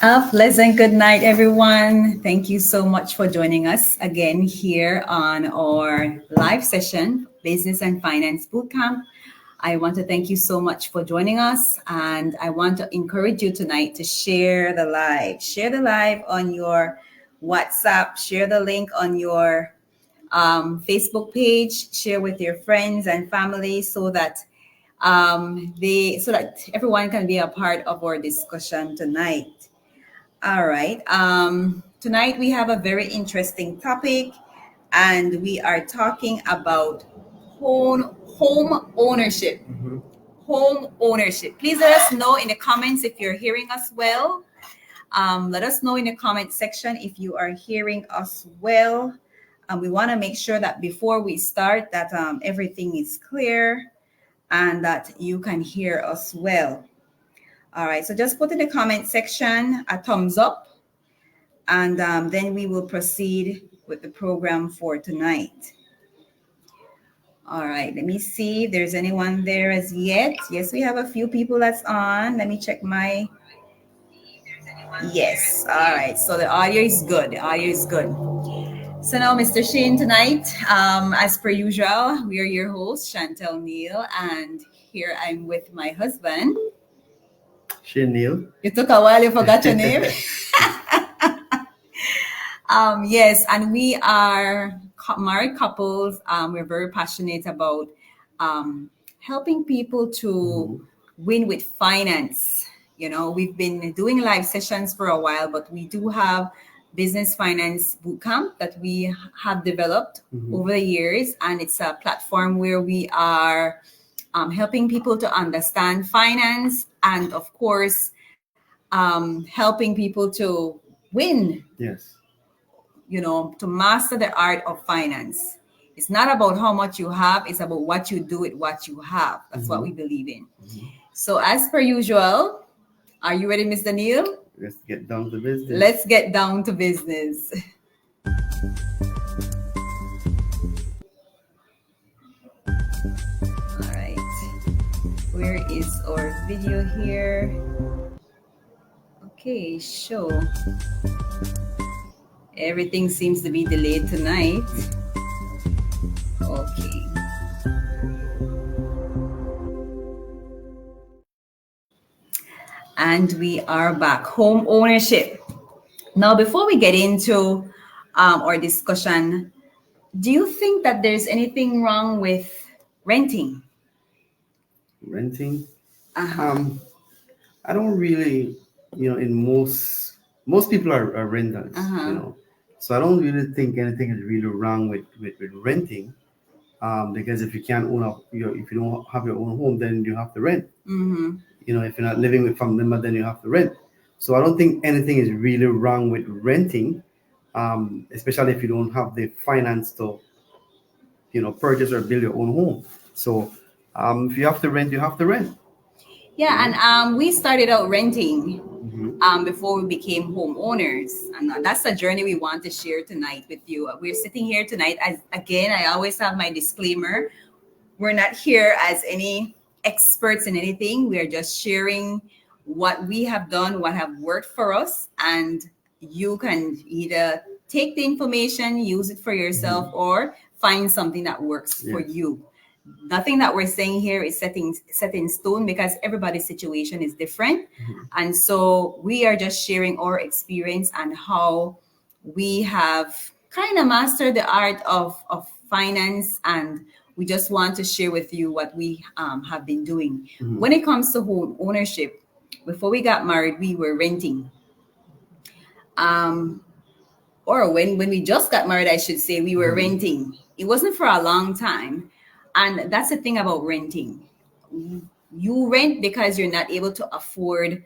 A pleasant good night, everyone. Thank you so much for joining us again here on our live session, Business and Finance Bootcamp. I want to thank you so much for joining us, and I want to encourage you tonight to share the live. Share the live on your WhatsApp, share the link on your Facebook page, share with your friends and family so that everyone can be a part of our discussion tonight. All right. Tonight we have a very interesting topic, and we are talking about home ownership. Home ownership. Please let us know in the comments if you're hearing us well. Let us know in the comment section if you are hearing us well. We want to make sure that before we start that everything is clear and that you can hear us well. All right, so just put in the comment section a thumbs up, and then we will proceed with the program for tonight. All right, let me see if there's anyone there as yet. Yes, we have a few people that's on. Let me check my... Yes, all right, so the audio is good. The audio is good. So now, Mr. Shane, tonight, as per usual, we are your host, Chantel Neal, and here I'm with my husband. Shane Neal. You took a while, you forgot your name. Yes, and we are married couples. We're very passionate about helping people to win with finance. You know, we've been doing live sessions for a while, but we do have business finance bootcamp that we have developed over the years, and it's a platform where we are helping people to understand finance and, of course, helping people to win. Yes. You know, to master the art of finance. It's not about how much you have, it's about what you do with what you have. That's what we believe in. So as per usual, are you ready, Mr. Neal? Let's get down to business. Let's get down to business. All right. Where is our video here? Okay, show. Everything seems to be delayed tonight. Okay. And we are back. Home ownership. Now, before we get into our discussion, do you think that there's anything wrong with renting? Renting? I don't really, in most people are renters, So I don't really think anything is really wrong with renting, because if you can't if you don't have your own home, then you have to rent. If you're not living with family member, then you have to rent. So I don't think anything is really wrong with renting, especially if you don't have the finance to, purchase or build your own home. So if you have to rent, you have to rent. Yeah, and we started out renting before we became homeowners, and that's a journey we want to share tonight with you. We're sitting here tonight, as again, I always have my disclaimer. We're not here as any experts in anything. We are just sharing what we have done, what have worked for us, and you can either take the information, use it for yourself, or find something that works for you. Nothing that we're saying here is set in stone, because everybody's situation is different. And so we are just sharing our experience and how we have kind of mastered the art of finance, and we just want to share with you what we have been doing. When it comes to home ownership, before we got married, we were renting. Or when we just got married, I should say, we were renting. It wasn't for a long time. And that's the thing about renting. You rent because you're not able to afford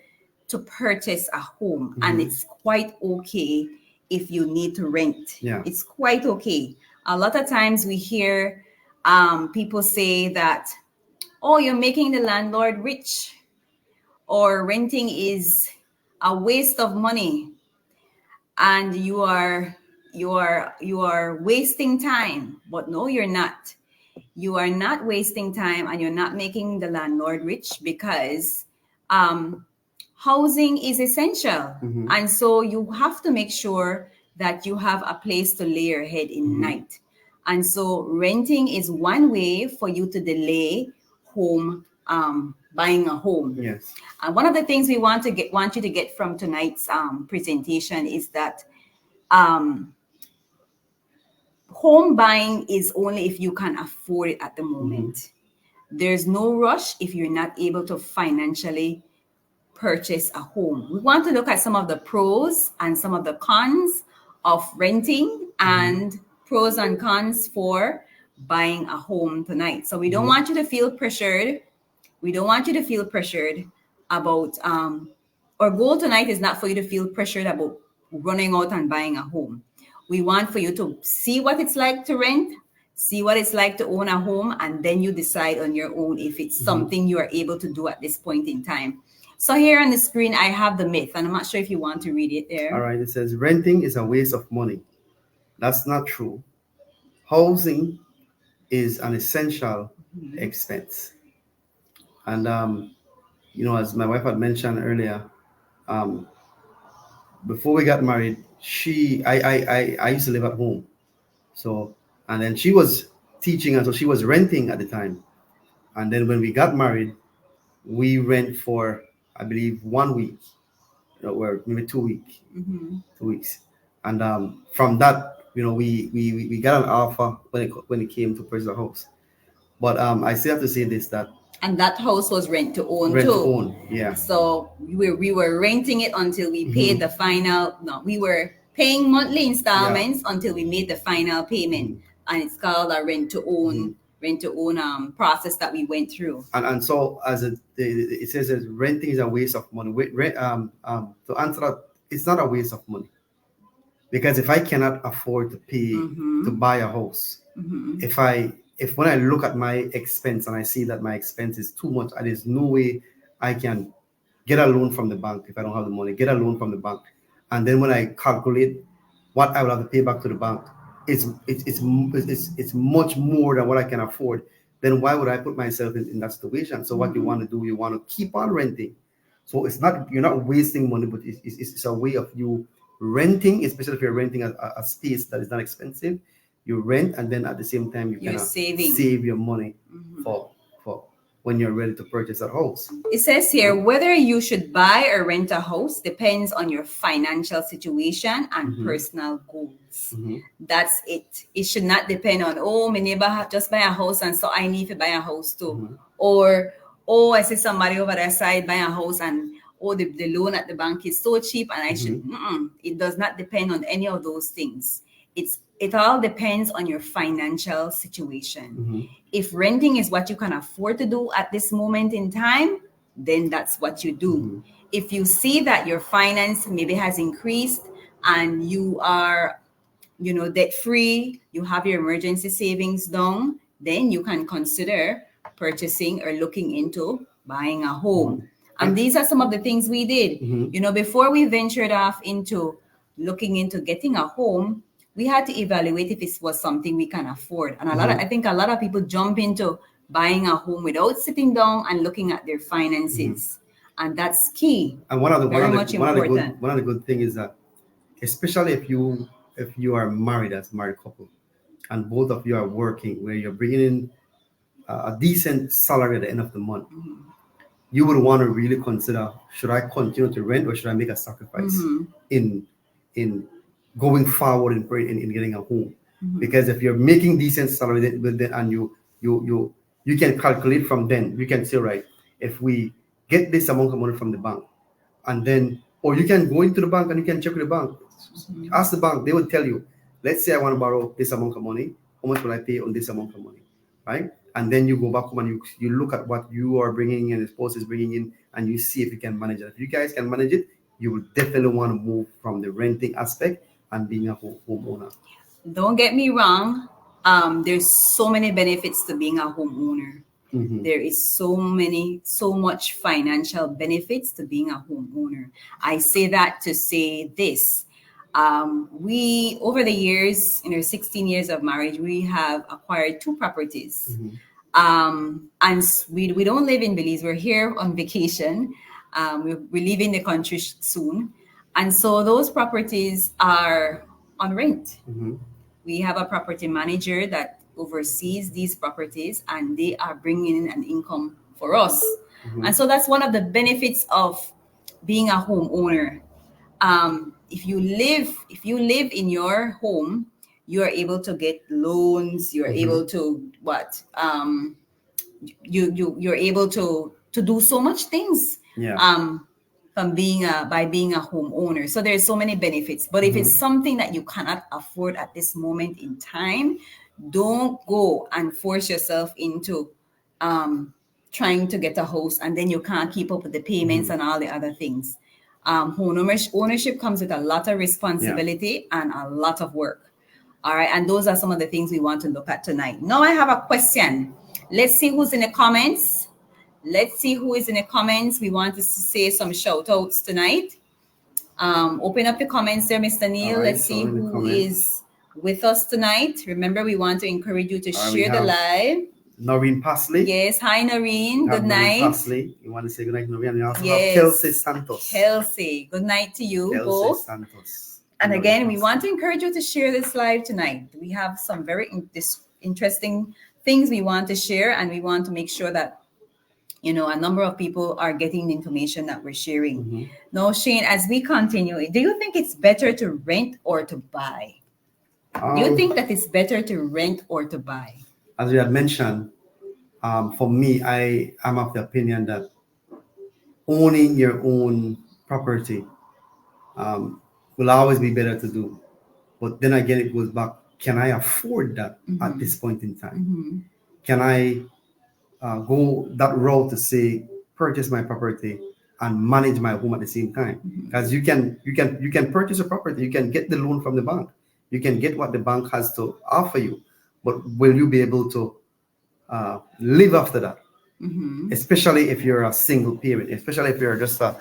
to purchase a home. And it's quite okay if you need to rent. Yeah. It's quite okay. A lot of times we hear people say that, oh, you're making the landlord rich, or renting is a waste of money, and you are wasting time. But no, you're not. You are not wasting time, and you're not making the landlord rich, because how housing is essential. And so you have to make sure that you have a place to lay your head in night. And so renting is one way for you to delay buying a home. Yes. And one of the things we want you to get from tonight's presentation is that home buying is only if you can afford it at the moment. There's no rush if you're not able to financially purchase a home. We want to look at some of the pros and some of the cons of renting and pros and cons for buying a home tonight. So we don't want you to feel pressured. We don't want you to feel pressured about our goal tonight is not for you to feel pressured about running out and buying a home. We want for you to see what it's like to rent, see what it's like to own a home, and then you decide on your own if it's something you are able to do at this point in time. So here on the screen, I have the myth, and I'm not sure if you want to read it there. All right. It says renting is a waste of money. That's not true. Housing is an essential expense. And, as my wife had mentioned earlier, before we got married, I used to live at home. So, and then she was teaching, and so she was renting at the time. And then when we got married, we rent for, I believe, 1 week, or maybe 2 weeks, 2 weeks. And from that, we got an offer when it came to purchase a house. But I still have to say this, that and that house was rent to own rent too. to own, yeah. So we were renting it until we paid the final. No, we were paying monthly installments until we made the final payment, and it's called a rent to own process that we went through. And so as it says that renting is a waste of money. To answer that, it's not a waste of money, because if I cannot afford to pay to buy a house, if when I look at my expense and I see that my expense is too much, and there's no way I can get a loan from the bank if I don't have the money, get a loan from the bank, and then when I calculate what I will have to pay back to the bank, it's much more than what I can afford, then why would I put myself in that situation? So what you want to do, you want to keep on renting. So you're not wasting money, but it's a way of you renting, especially if you're renting a space that is not expensive. You rent, and then at the same time you can save your money for when you're ready to purchase a house. It says here, whether you should buy or rent a house depends on your financial situation and personal goals. That's it. It should not depend on, my neighbor just buy a house and so I need to buy a house too. Or, I see somebody over their side buy a house and the loan at the bank is so cheap and I should. It does not depend on any of those things. It all depends on your financial situation. If renting is what you can afford to do at this moment in time, then that's what you do. If you see that your finance maybe has increased and you are, debt free, you have your emergency savings down, then you can consider purchasing or looking into buying a home. And these are some of the things we did. Before we ventured off into looking into getting a home, we had to evaluate if it was something we can afford. And I think a lot of people jump into buying a home without sitting down and looking at their finances. And that's key. And one of the good thing is that, especially if you are married as a married couple and both of you are working, where you're bringing in a decent salary at the end of the month, you would want to really consider, should I continue to rent or should I make a sacrifice in going forward in getting a home? Because if you're making decent salary, and you can calculate from then, you can say, right, if we get this amount of money from the bank, and then, or you can go into the bank and you can check with the bank, ask the bank, they will tell you, let's say I want to borrow this amount of money, how much will I pay on this amount of money, right? And then you go back home and you look at what you are bringing in, the spouse is bringing in, and you see if you can manage it. If you guys can manage it, you will definitely want to move from the renting aspect and being a homeowner. Don't get me wrong. There's so many benefits to being a homeowner. There is so much financial benefits to being a homeowner. I say that to say this. We, over the years, in our 16 years of marriage, we have acquired 2 properties. And we don't live in Belize. We're here on vacation. We're leaving the country soon. And so those properties are on rent. We have a property manager that oversees these properties, and they are bringing in an income for us. And so that's one of the benefits of being a homeowner. If you live in your home, you are able to get loans. You're able to what? You're able to do so much things. Yeah. From being a homeowner. So there's so many benefits. But if it's something that you cannot afford at this moment in time, don't go and force yourself into trying to get a house, and then you can't keep up with the payments and all the other things. Ownership comes with a lot of responsibility and a lot of work. All right, and those are some of the things we want to look at tonight. Now I have a question. Let's see who's in the comments. Let's see who is in the comments. We want to say some shout outs tonight. Open up the comments there, Mr. Neil. Right, let's see who is with us tonight. Remember, we want to encourage you to share the live. Noreen Pasley. Yes, hi Noreen. Good night. Pasley. You want to say good night, Noreen? And you also have Kelsey Santos. Kelsey, good night to you both. Santos. And again, we want to encourage you to share this live tonight. We have some very interesting things we want to share, and we want to make sure that a number of people are getting the information that we're sharing. Now, Shane, as we continue, do you think it's better to rent or to buy? Do you think that it's better to rent or to buy? As we had mentioned, for me, I am of the opinion that owning your own property will always be better to do. But then again, it goes back, can I afford that at this point in time? Can I go that route to say purchase my property and manage my home at the same time? Because you can purchase a property, you can get the loan from the bank, you can get what the bank has to offer you, but will you be able to live after that? Especially if you're a single parent, especially if you're just a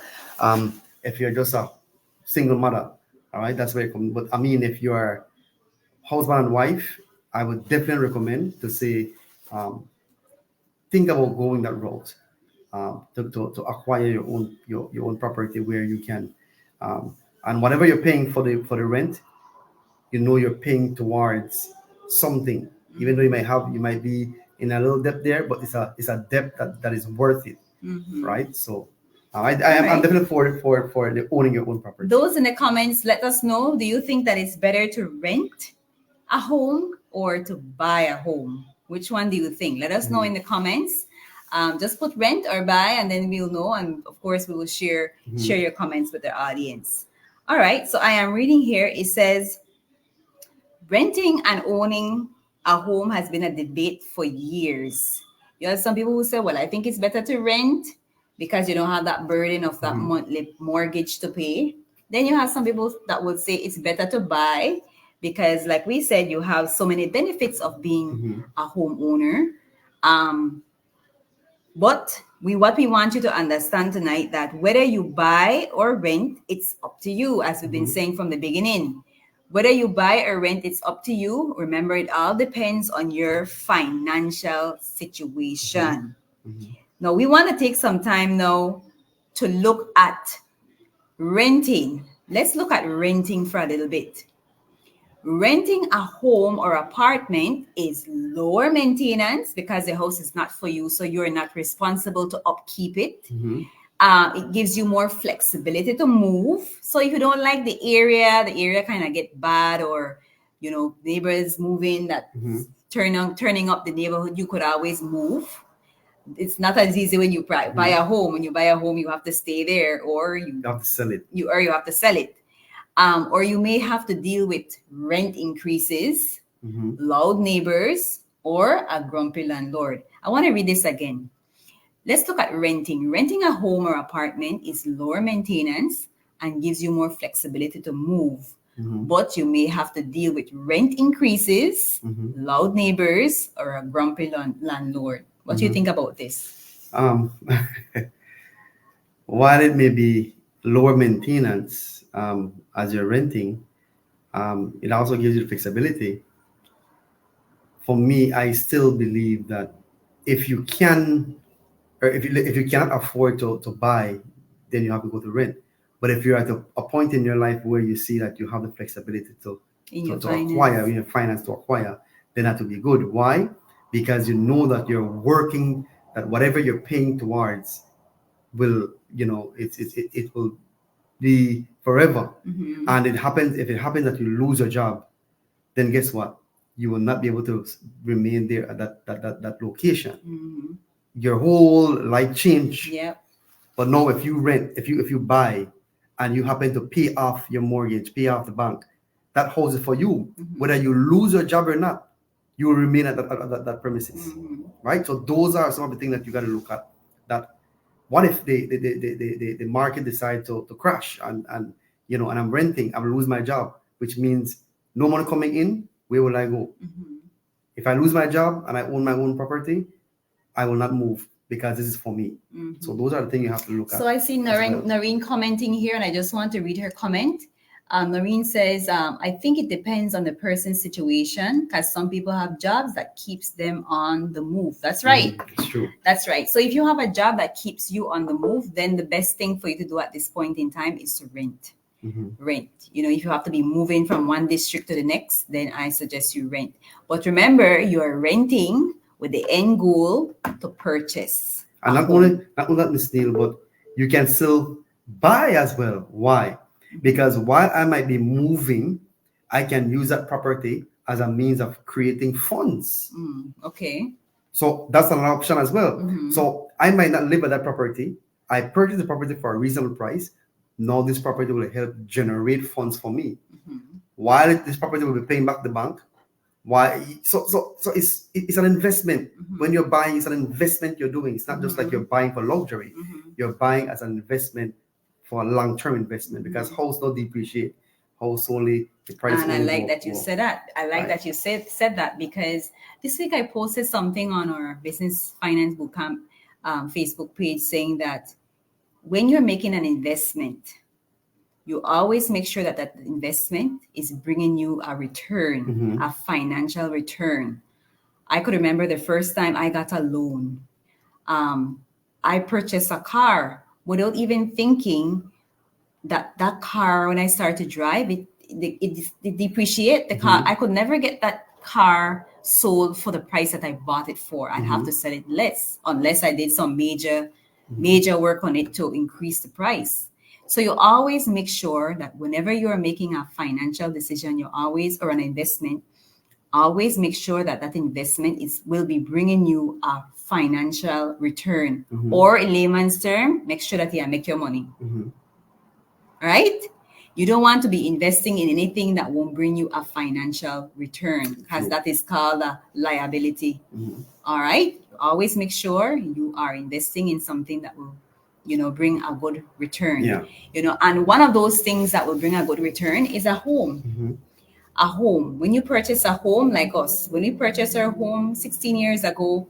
single mother. All right, that's where it comes. But I mean, if you're husband and wife, I would definitely recommend to say think about going that route to acquire your own property where you can and whatever you're paying for the rent, you're paying towards something, even though you might be in a little debt there, but it's a debt that is worth it, right? So I'm definitely for the owning your own property. Those in the comments, let us know, do you think that it's better to rent a home or to buy a home? Which one do you think? Let us know in the comments. Just put rent or buy, and then we'll know. And of course, we will share your comments with the audience. All right. So I am reading here. It says, renting and owning a home has been a debate for years. You have some people who say, well, I think it's better to rent because you don't have that burden of that monthly mortgage to pay. Then you have some people that would say it's better to buy because, like we said, you have so many benefits of being a homeowner. But what we want you to understand tonight, that whether you buy or rent, it's up to you, as we've been saying from the beginning. Whether you buy or rent, it's up to you. Remember, it all depends on your financial situation. Now, we want to take some time now to look at renting. Let's look at renting for a little bit. Renting a home or apartment is lower maintenance because the house is not for you, so you're not responsible to upkeep it. It gives you more flexibility to move. So if you don't like the area kind of get bad, or neighbors moving that turning up the neighborhood, you could always move. It's not as easy when you buy a home. When you buy a home, you have to stay there, or you have to sell it. You have to sell it. Or you may have to deal with rent increases, loud neighbors, or a grumpy landlord. I want to read this again. Let's look at renting. Renting a home or apartment is lower maintenance and gives you more flexibility to move. But you may have to deal with rent increases, loud neighbors, or a grumpy landlord. What do you think about this? While it may be lower maintenance as you're renting, it also gives you flexibility. For me, I still believe that if you can, or if you cannot afford to buy, then you have to go to rent. But if you're at a point in your life where you see that you have the flexibility to acquire, in your finance to acquire, then that will be good. Why? Because you know that you're working, that whatever you're paying towards will, it will be forever. And if it happens that you lose your job, then guess what? You will not be able to remain there at that location. Your whole life change. Yep. But no, if you rent, if you buy, and you happen to pay off your mortgage, pay off the bank, that house is for you. Whether you lose your job or not, you will remain at that premises, right? So those are some of the things that you got to look at. That what if the market decides to crash and I'm renting, I will lose my job, which means no money coming in. Where will I go? If I lose my job and I own my own property, I will not move because this is for me. So those are the things you have to look at. So I see Noreen commenting here, and I just want to read her comment. Noreen says, I think it depends on the person's situation, because some people have jobs that keeps them on the move. That's right. It's true. That's right. So if you have a job that keeps you on the move, then the best thing for you to do at this point in time is to rent. Rent. If you have to be moving from one district to the next, then I suggest you rent. But remember, you are renting with the end goal to purchase. And not only that, Ms. Neil, but you can still buy as well. Why? Because while I might be moving, I can use that property as a means of creating funds. Okay. So that's an option as well. So I might not live at that property. I purchased the property for a reasonable price. Now this property will help generate funds for me. While this property will be paying back the bank. Why? So it's an investment. When you're buying, it's an investment you're doing. It's not just like you're buying for luxury. You're buying as an investment, for a long-term investment, because house don't depreciate. House only the price. And I like that you said that. I like that you said that, because this week I posted something on our Business Finance Bootcamp Facebook page saying that when you're making an investment, you always make sure that that investment is bringing you a return, a financial return. I could remember the first time I got a loan. I purchased a car without even thinking that car, when I started to drive, it depreciate the car. I could never get that car sold for the price that I bought it for. I'd have to sell it less, unless I did some major work on it to increase the price. So you always make sure that whenever you're making a financial decision, or an investment, always make sure that that investment will be bringing you a financial return. Or in layman's term, make sure that you make your money. Right? You don't want to be investing in anything that won't bring you a financial return, because that is called a liability. All right? Always make sure you are investing in something that will bring a good return. And one of those things that will bring a good return is a home. A home. When you purchase a home, like us, when we purchased our home 16 years ago,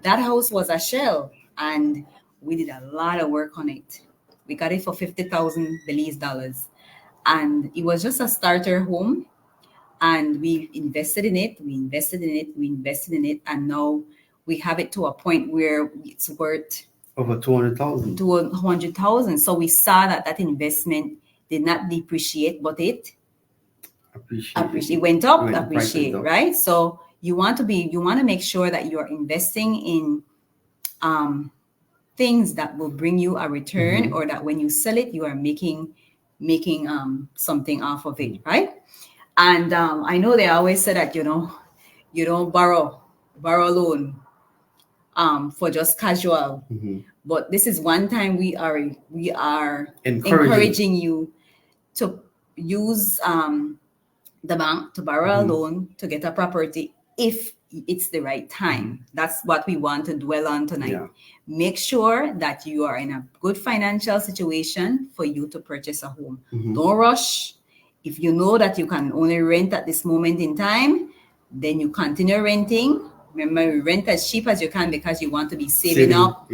that house was a shell, and we did a lot of work on it. We got it for $50,000 Belize dollars, and it was just a starter home. And we invested in it, and now we have it to a point where it's worth over 200,000. 200,000. So we saw that investment did not depreciate, but it went up, appreciate, right? So you want to make sure that you're investing in things that will bring you a return, or that when you sell it, you are making something off of it, right? And I know they always say that you don't borrow loan for just casual. But this is one time we are encouraging you to use the bank to borrow a loan to get a property if it's the right time. That's what we want to dwell on tonight. Make sure that you are in a good financial situation for you to purchase a home. Don't rush. If you know that you can only rent at this moment in time, then you continue renting. Remember, rent as cheap as you can, because you want to be saving up,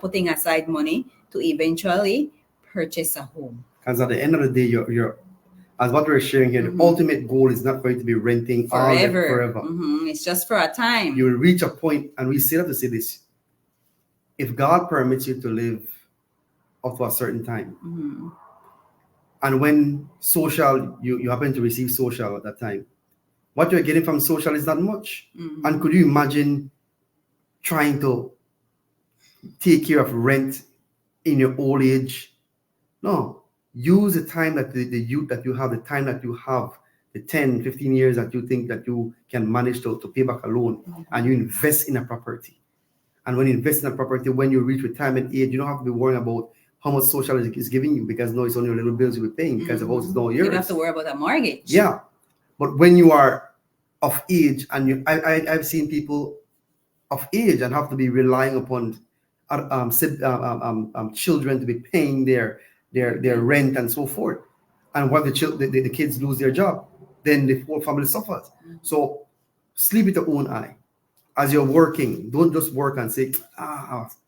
putting aside money to eventually purchase a home. Because at the end of the day, you're as what we're sharing here, the ultimate goal is not going to be renting forever. It's just for a time. You will reach a point, and we still have to say this: if God permits you to live up to a certain time. And when social, you happen to receive social at that time, what you're getting from social is not much. And could you imagine trying to take care of rent in your old age? No. Use the time that the youth that you have, the time that you have, the 10, 15 years that you think that you can manage to pay back a loan, and you invest in a property. And when you invest in a property, when you reach retirement age, you don't have to be worrying about how much social is giving you, because no, it's only your little bills you'll be paying, because the house is not yours. You don't have to worry about a mortgage. Yeah. But when you are of age, and I've seen people of age and have to be relying upon children to be paying their rent and so forth. And what the kids lose their job, then the whole family suffers. So sleep with your own eye. As you're working, don't just work and say,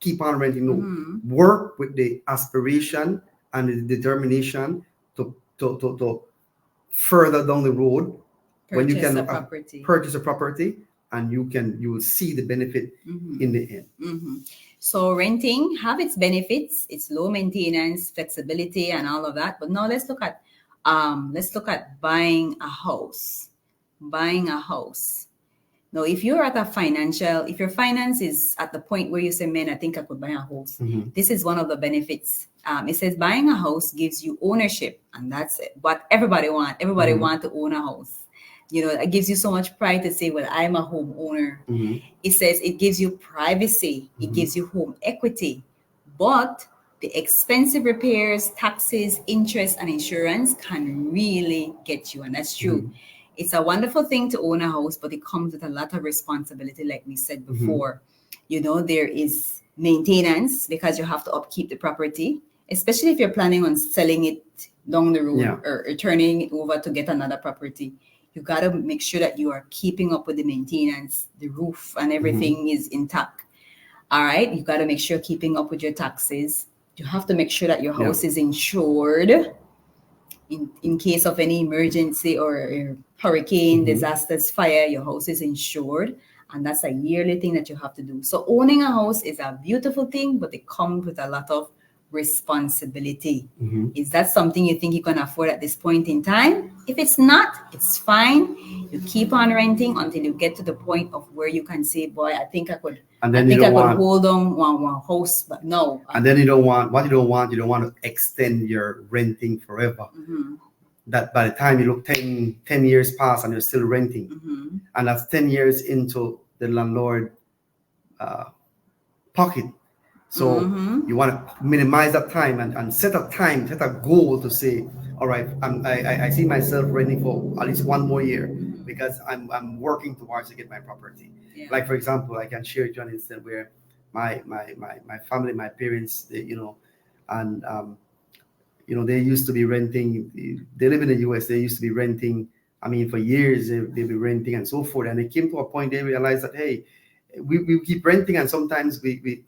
keep on renting. No, work with the aspiration and the determination to further down the road, when you can purchase a property, and you will see the benefit in the end. So renting have its benefits. It's low maintenance, flexibility, and all of that. But now let's look at buying a house. Buying a house. Now, if your finance is at the point where you say, man, I think I could buy a house, this is one of the benefits. It says buying a house gives you ownership, and that's what everybody wants. Everybody wants to own a house. It gives you so much pride to say, well, I'm a homeowner. It says it gives you privacy. It gives you home equity. But the expensive repairs, taxes, interest, and insurance can really get you, and that's true. It's a wonderful thing to own a house, but it comes with a lot of responsibility, like we said before. There is maintenance, because you have to upkeep the property, especially if you're planning on selling it down the road or turning it over to get another property. You got to make sure that you are keeping up with the maintenance, the roof and everything is intact. All right. You got to make sure keeping up with your taxes. You have to make sure that your house is insured in case of any emergency or hurricane, disasters, fire. Your house is insured. And that's a yearly thing that you have to do. So owning a house is a beautiful thing, but it comes with a lot of responsibility. Is that something you think you can afford at this point in time? If it's not, it's fine. You keep on renting until you get to the point of where you can say, boy, I think I could hold on one house, but no. And then you don't want to extend your renting forever. That by the time you look 10 years pass and you're still renting, and that's 10 years into the landlord pocket. So you want to minimize that time and set a goal to say, all right, I see myself renting for at least one more year, because I'm working towards to get my property. Like, for example, I can share with you an instance where my family, my parents, they used to be renting. They live in the US. They used to be renting. I mean, for years they've been renting and so forth. And they came to a point they realized that, hey, we keep renting, and sometimes we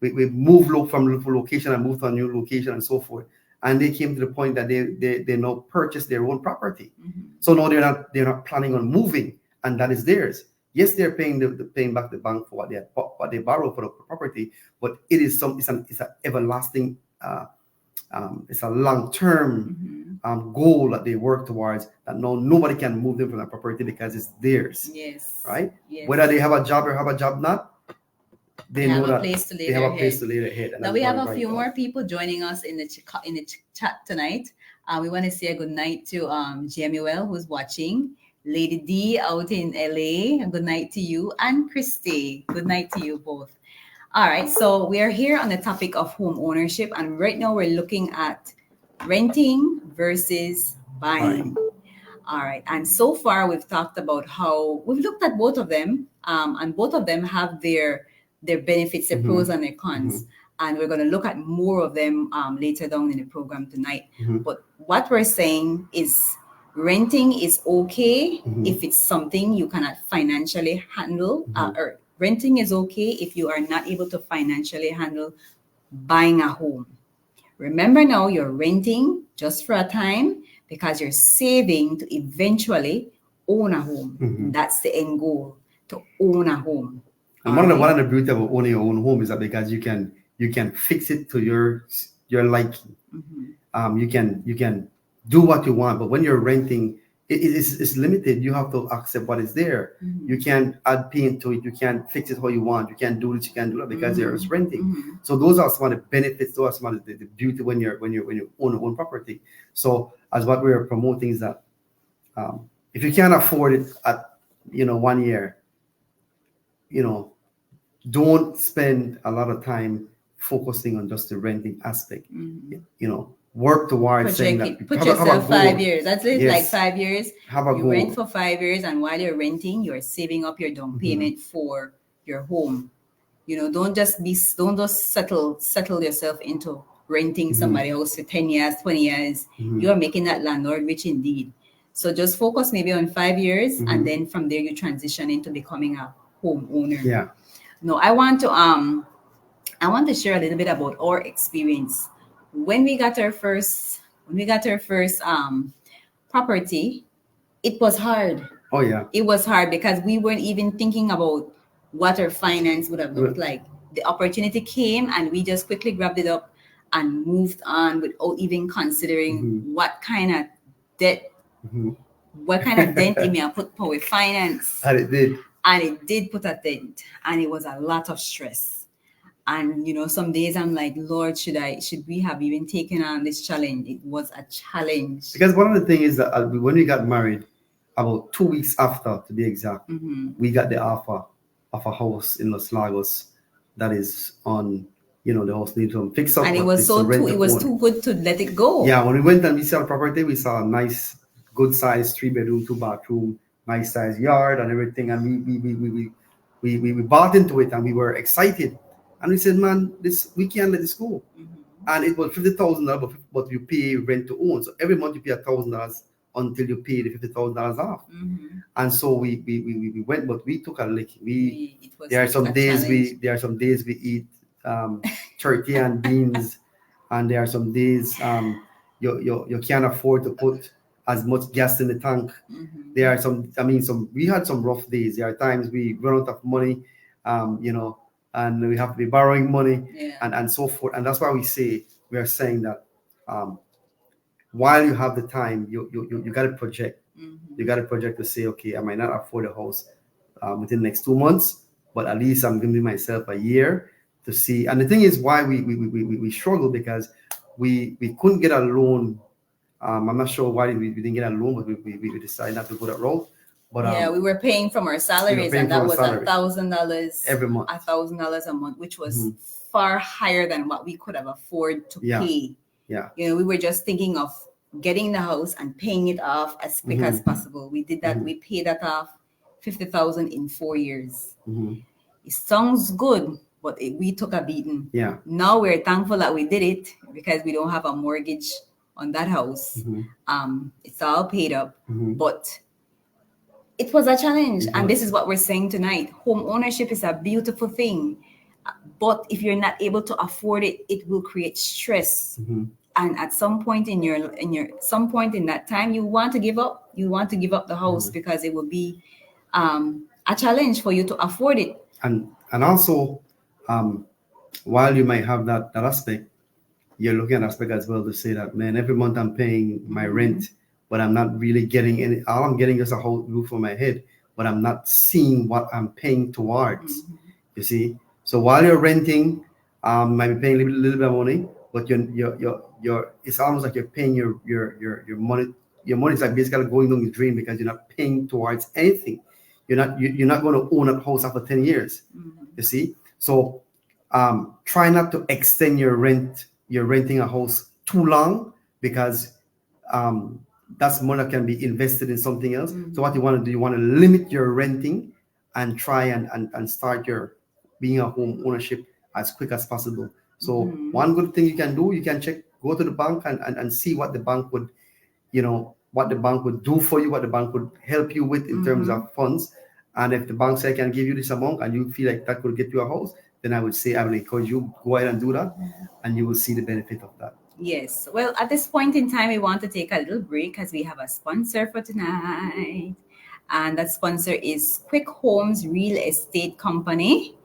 move from location and move to a new location and so forth. And they came to the point that they now purchase their own property. So now they're not planning on moving, and that is theirs. Yes, they're paying back the bank for what they borrow for the property, but it's an everlasting. It's a long-term goal that they work towards, that nobody can move them from that property because it's theirs. Yes. Right? Yes. Whether they have a job or have a job not, they know that they have a place to lay their head. Now we have a few more people joining us in the chat tonight. We want to say a good night to Jemuel, who's watching, Lady D out in LA. Good night to you, and Christy. Good night to you both. All right, so we are here on the topic of home ownership, and right now we're looking at renting versus buying. All right, and so far we've talked about how we've looked at both of them, and both of them have their benefits, their pros and their cons, and we're going to look at more of them later down in the program tonight. But what we're saying is renting is okay if it's something you cannot financially handle, or renting is okay if you are not able to financially handle buying a home. Remember now, you're renting just for a time because you're saving to eventually own a home. That's the end goal, to own a home. And one of the beauty of owning your own home is that because you can fix it to your your liking. You can do what you want, but when you're renting, it's limited. You have to accept what is there. You can't add paint to it. You can't fix it how you want. You can't do this. You can't do that because you're just renting. So those are some of the benefits. Those are some of the beauty when you own your own property. So as what we're promoting is that if you can't afford it at 1 year, you know don't spend a lot of time focusing on just the renting aspect. Work towards saying Project that it. Put have a yourself goal. 5 years. That's it. Like Yes, 5 years. have a You goal. rent for 5 years, and while you're renting, you're saving up your down payment for your home. Don't just settle yourself into renting somebody else for 10 years, 20 years. You are making that landlord rich indeed. So just focus maybe on 5 years, and then from there you transition into becoming a homeowner. Yeah. No, I want to share a little bit about our experience when we got our first property. It was hard. Oh yeah. It was hard because we weren't even thinking about what our finance would have looked like. The opportunity came and we just quickly grabbed it up and moved on without even considering what kind of debt, what kind of dent it may have put our finance. And it did. And it did put a dent, and it was a lot of stress. And some days I'm like, Lord, should we have even taken on this challenge? It was a challenge. Because one of the things is that when we got married, about 2 weeks after, to be exact, we got the offer of a house in Los Lagos that is on, the house needs some fix up. And it was too good to let it go. Yeah, when we went and we saw the property, we saw a nice, good size 3-bedroom, 2-bathroom, nice size yard and everything, and we bought into it and we were excited, and we said, man, we can't let this go. And it was $50,000, but you pay rent to own. So every month you pay $1,000 until you pay the $50,000 off. And so we went, but we took a lick. There are some days we eat turkey and beans, and there are some days you can't afford to put as much gas in the tank. There are we had some rough days. There are times we run out of money, and we have to be borrowing money, and so forth. And that's why we are saying that while you have the time, you got to project. You got to project to say, okay, I might not afford a house within the next 2 months, but at least I'm giving myself a year to see. And the thing is, why we struggle, because we couldn't get a loan. I'm not sure why we didn't get a loan, but we decided not to go that route. But we were paying from our salaries, and that was $1,000 every month. $1,000 a month, which was far higher than what we could have afforded to pay. Yeah. We were just thinking of getting the house and paying it off as quick as possible. We did that. We paid that off, $50,000 in 4 years. It sounds good, but we took a beating. Yeah. Now we're thankful that we did it because we don't have a mortgage on that house. It's all paid up, but it was a challenge. And this is what we're saying tonight. Home ownership is a beautiful thing, but if you're not able to afford it, it will create stress. And at some point in that time, you want to give up. You want to give up the house because it will be a challenge for you to afford it. And also, while you might have that aspect, you're looking at aspect as well to say that, man, every month I'm paying my rent, but I'm not really getting any. All I'm getting is a whole roof on my head, but I'm not seeing what I'm paying towards. You see, so while you're renting, might be paying a little bit of money, but you're it's almost like you're paying your money. Your money is like basically going down the drain because you're not paying towards anything. You're not going to own a house after 10 years. You see, so try not to extend your rent. You're renting a house too long, because that's money that can be invested in something else. So what you want to do, you want to limit your renting and try and start your being a home ownership as quick as possible. So one good thing you can do, you can go to the bank and see what the bank would, what the bank would do for you, what the bank would help you with in terms of funds. And if the bank say I can give you this amount and you feel like that could get you a house, then I would encourage you, go ahead and do that, and you will see the benefit of that. Yes. Well, at this point in time, we want to take a little break as we have a sponsor for tonight. And that sponsor is Quick Homes Real Estate Company.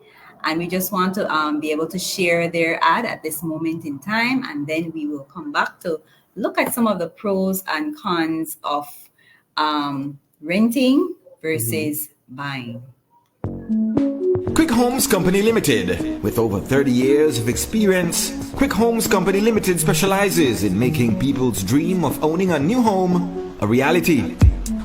And we just want to be able to share their ad at this moment in time. And then we will come back to look at some of the pros and cons of renting versus buying. Quick Homes Company Limited. With over 30 years of experience, Quick Homes Company Limited specializes in making people's dream of owning a new home a reality.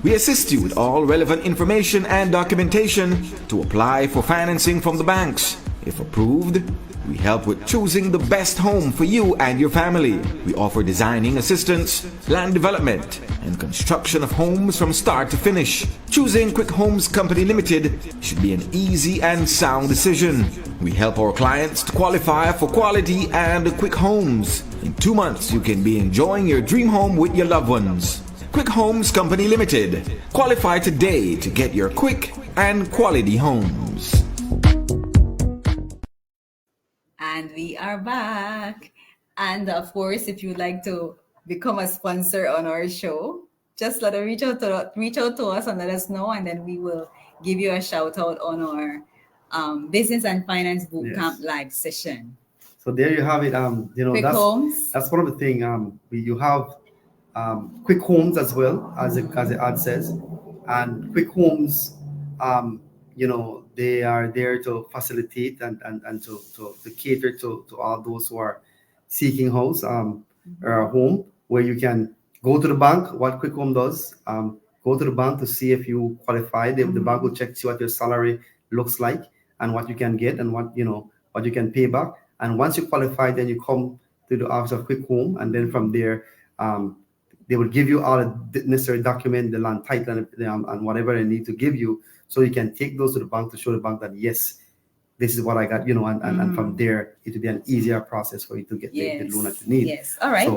We assist you with all relevant information and documentation to apply for financing from the banks. If approved, we help with choosing the best home for you and your family. We offer designing assistance, land development, and construction of homes from start to finish. Choosing Quick Homes Company Limited should be an easy and sound decision. We help our clients to qualify for quality and quick homes. In 2 months, you can be enjoying your dream home with your loved ones. Quick Homes Company Limited. Qualify today to get your quick and quality homes. And we are back. And of course, if you'd like to become a sponsor on our show, just reach out to us and let us know, and then we will give you a shout out on our business and finance bootcamp live session. So there you have it. Quick homes. That's one of the things. You have quick homes as well, as the ad says, and quick homes. They are there to facilitate and to cater to all those who are seeking house or a home, where you can go to the bank. What Quick Home does, go to the bank to see if you qualify. The bank will check to see what your salary looks like and what you can get and what you can pay back. And once you qualify, then you come to the office of Quick Home, and then from there, they will give you all the necessary document, the land title, and whatever they need to give you, so you can take those to the bank to show the bank that yes, this is what I got, and from there it will be an easier process for you to get the loan that you need. Yes. All right.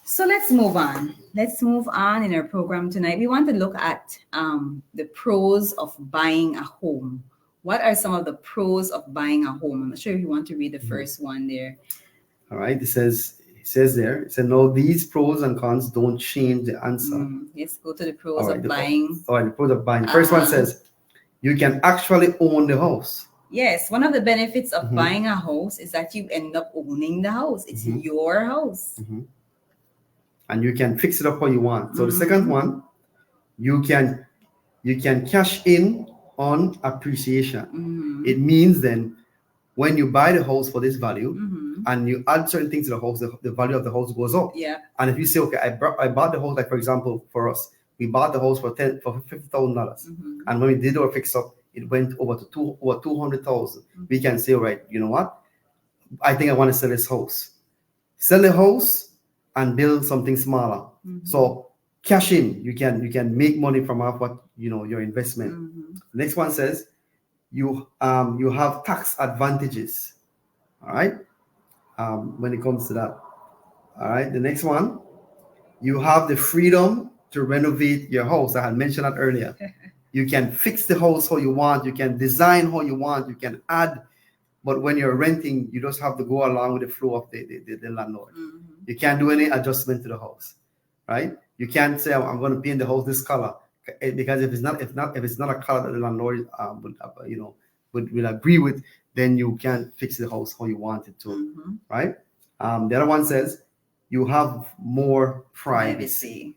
So let's move on. Let's move on in our program tonight. We want to look at the pros of buying a home. What are some of the pros of buying a home? I'm not sure if you want to read the first one there. All right. It says no, these pros and cons don't change the answer. Let's go to the pros of buying. All right, the pros of buying. First one says you can actually own the house. Yes, one of the benefits of buying a house is that you end up owning the house. It's your house. And you can fix it up how you want. So the second one, you can cash in on appreciation. It means then when you buy the house for this value and you add certain things to the house, the value of the house goes up. Yeah. And if you say, okay, I bought the house, like for example, for us, we bought the house for $50,000, and when we did our fix up, it went over to over $200,000. We can say, all right, you know what? I think I want to sell this house. Sell the house and build something smaller. So cash in, you can make money from off what your investment. Next one says you have tax advantages. All right. When it comes to that. All right. The next one, you have the freedom to renovate your house. I had mentioned that earlier. You can fix the house how you want. You can design how you want. You can add. But when you're renting, you just have to go along with the flow of the landlord. You can't do any adjustment to the house, right? You can't say I'm going to paint the house this color, because if it's not a color that the landlord will agree with, then you can't fix the house how you want it to, right? The other one says you have more privacy.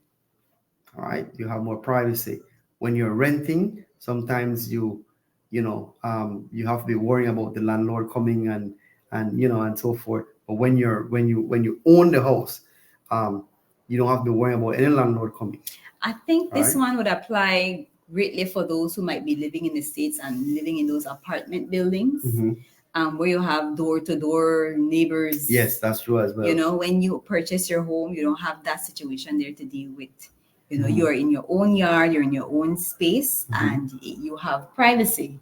All right, you have more privacy. When you're renting, sometimes you have to be worrying about the landlord coming and so forth. But when you own the house, you don't have to be worrying about any landlord coming. I think this one would apply greatly for those who might be living in the States and living in those apartment buildings, where you have door-to-door neighbors. Yes, that's true as well. When you purchase your home, you don't have that situation there to deal with. You are in your own yard, you're in your own space, and you have privacy.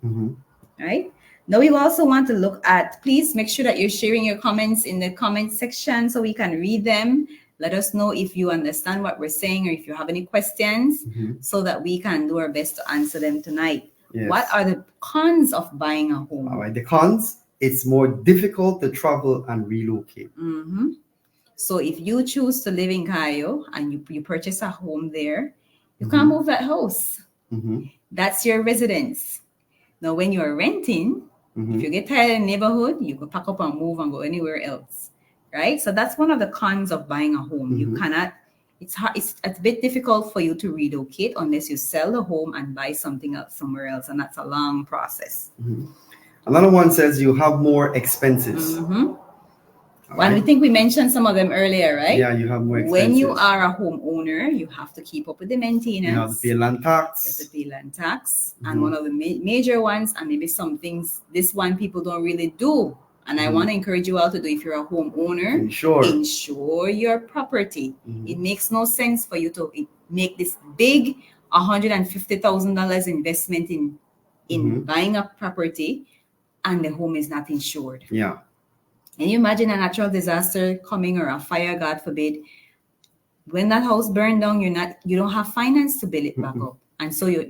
Right? Now, we also want to look at, please make sure that you're sharing your comments in the comment section so we can read them. Let us know if you understand what we're saying or if you have any questions, so that we can do our best to answer them tonight. Yes. What are the cons of buying a home? All right, the cons, it's more difficult to travel and relocate. So if you choose to live in Cayo and you purchase a home there, you can't move that house. That's your residence. Now, when you're renting, If you get tired in the neighborhood, you go pack up and move and go anywhere else, right? So that's one of the cons of buying a home. You cannot. It's hard. It's a bit difficult for you to relocate unless you sell the home and buy something else somewhere else, and that's a long process. Another one says you have more expenses. Well, I think we mentioned some of them earlier, right? Yeah, you have more expenses. When you are a homeowner, you have to keep up with the maintenance. You have to pay land tax. You have to pay land tax. And one of the major ones, and maybe some things, this one people don't really do. And I want to encourage you all to do, if you're a homeowner, insure your property. It makes no sense for you to make this big $150,000 investment in buying a property and the home is not insured. Yeah. And you imagine a natural disaster coming or a fire, God forbid. When that house burned down, you don't have finance to build it back up. And so your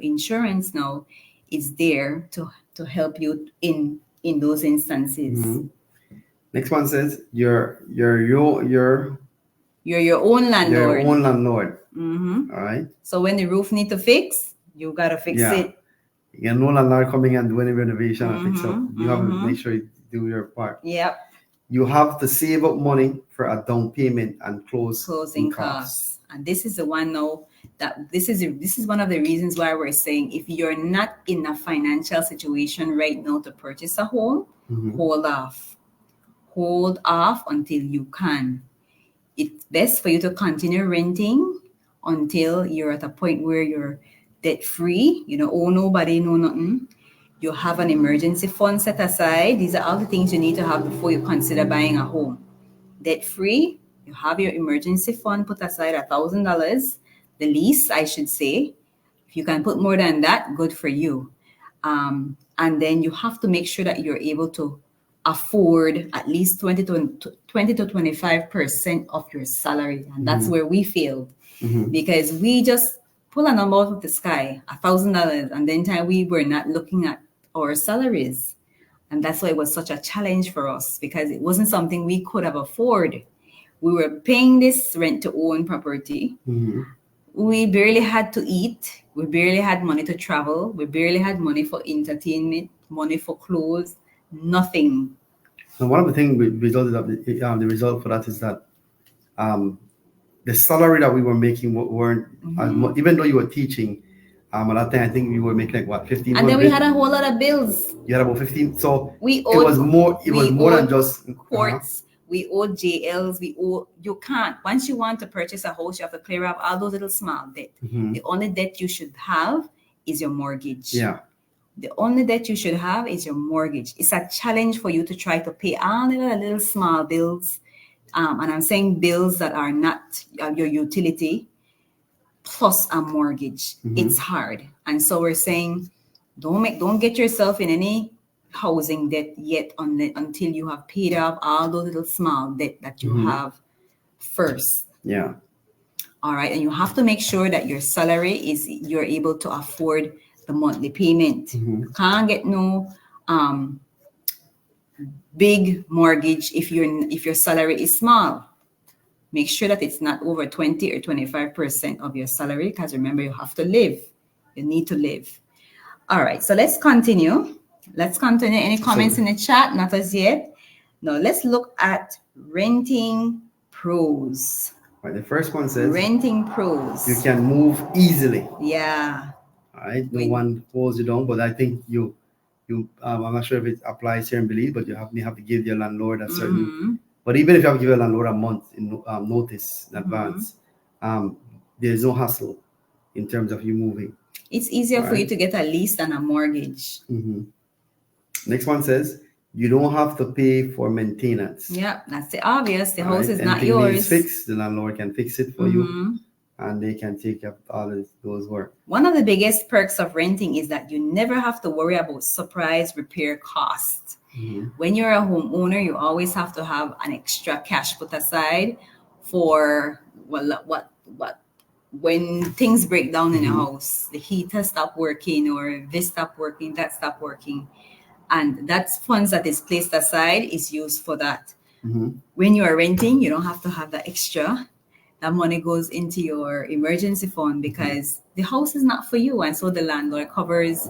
insurance now is there to help you in those instances. Next one says you're your own landlord. You're your own landlord. All right. So when the roof need to fix, you gotta fix it. You're no landlord coming and doing a renovation and fix up. You have to make sure you do your part. Yep. You have to save up money for a down payment and closing costs. And this is the one now that this is one of the reasons why we're saying, if you're not in a financial situation right now to purchase a home, hold off until you can. It's best for you to continue renting until you're at a point where you're debt free. You don't owe nobody, no nothing. You have an emergency fund set aside. These are all the things you need to have before you consider buying a home. Debt free, you have your emergency fund put aside, $1,000, the least, I should say. If you can put more than that, good for you. And then you have to make sure that you're able to afford at least 20 to 25% of your salary. And that's where we failed, because we just pull a number out of the sky, $1,000, and then we were not looking at our salaries. And that's why it was such a challenge for us, because it wasn't something we could have afforded. We were paying this rent to own property. We barely had to eat. We barely had money to travel. We barely had money for entertainment, money for clothes, nothing. So one of the things the result for that is that the salary that we were making weren't as much, even though you were teaching. At that time, I think we were making like what, 15. And then we had a whole lot of bills. You had about 15. So it was more than just courts. We owed JLs. You can't. Once you want to purchase a house, you have to clear up all those little small debt. The only debt you should have is your mortgage. Yeah. The only debt you should have is your mortgage. It's a challenge for you to try to pay all the little small bills. And I'm saying bills that are not your utility plus a mortgage. It's hard. And so we're saying, don't get yourself in any housing debt yet until you have paid off all those little small debt that you have first. Yeah. All right. And you have to make sure that your salary you're able to afford the monthly payment. You can't get no big mortgage if your salary is small. Make sure that it's not over 20 or 25% of your salary, because remember, you have to live. You need to live. All right, so let's continue. Any comments in the chat? Not as yet. Now let's look at renting pros. Right, the first one says renting pros. You can move easily. Yeah. All right, no one holds you down, but I think you I'm not sure if it applies here in Belize, but you have to give your landlord a certain. But even if you have to give your landlord a month in notice in advance, there's no hassle in terms of you moving. It's easier for you to get a lease than a mortgage. Next one says you don't have to pay for maintenance. Yeah, that's the obvious. The house is not Anything yours. needs fixed, the landlord can fix it for you, and they can take up all those work. One of the biggest perks of renting is that you never have to worry about surprise repair costs. When you're a homeowner, you always have to have an extra cash put aside for when things break down in a house, the heater stop working or this stop working, that stop working. And that's funds that is placed aside is used for that. When you are renting, you don't have to have that extra. That money goes into your emergency fund because the house is not for you. And so the landlord covers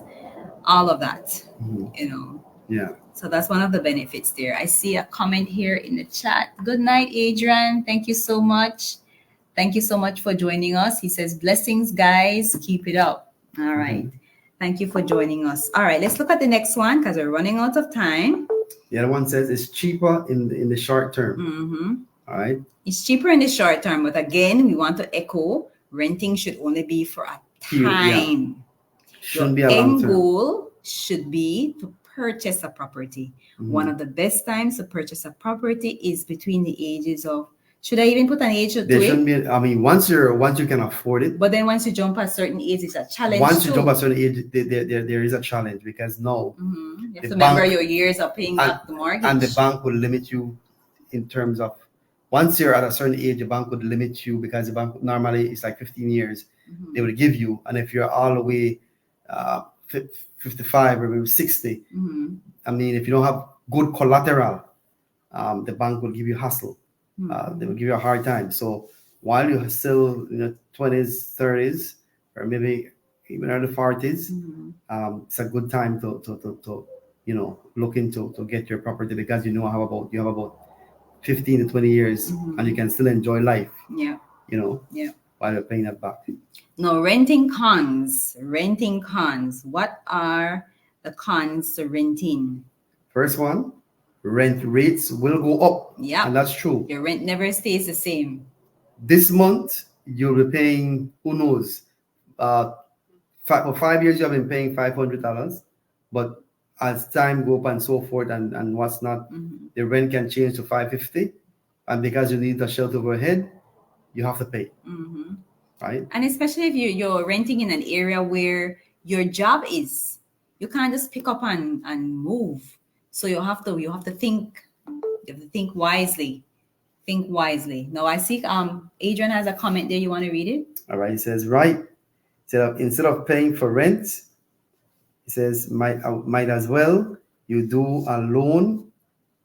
all of that, Yeah. So that's one of the benefits there. I see a comment here in the chat. Good night, Adrian. Thank you so much. Thank you so much for joining us. He says, blessings, guys. Keep it up. All right. Thank you for joining us. All right, let's look at the next one because we're running out of time. The other one says it's cheaper in the short term. All right. It's cheaper in the short term, but again, we want to echo renting should only be for a time. Shouldn't Your be a long end term. goal should be to purchase a property. One of the best times to purchase a property is between the ages of, should I even put an age to There it? shouldn't be. I mean, once you can afford it. But then once you jump a certain age, it's a challenge. Once you jump a certain age, there is a challenge because now you have to remember your years of paying back the mortgage, and the bank will limit you in terms of once you're at a certain age, the bank would limit you because the bank normally it's like 15 years they would give you, and if you're all the way 55 or maybe 60, I mean, if you don't have good collateral, the bank will give you hassle. They will give you a hard time. So while you're still in your 20s, 30s, or maybe even early 40s, it's a good time to look into to get your property because you have about 15 to 20 years and you can still enjoy life. While you're paying that back. No, renting cons. What are the cons to renting? First one, rent rates will go up. Yeah. And that's true. Your rent never stays the same. This month, you'll be paying, who knows, for 5 years, you have been paying $500. But as time go up and so forth and what's not, the rent can change to $550. And because you need a shelter overhead, you have to pay. Right? And especially if you're renting in an area where your job is, you can't just pick up and move. So you have to think wisely. Think wisely. Now I see Adrian has a comment there. You want to read it? All right. He says, right. Instead of paying for rent, he says, might as well you do a loan,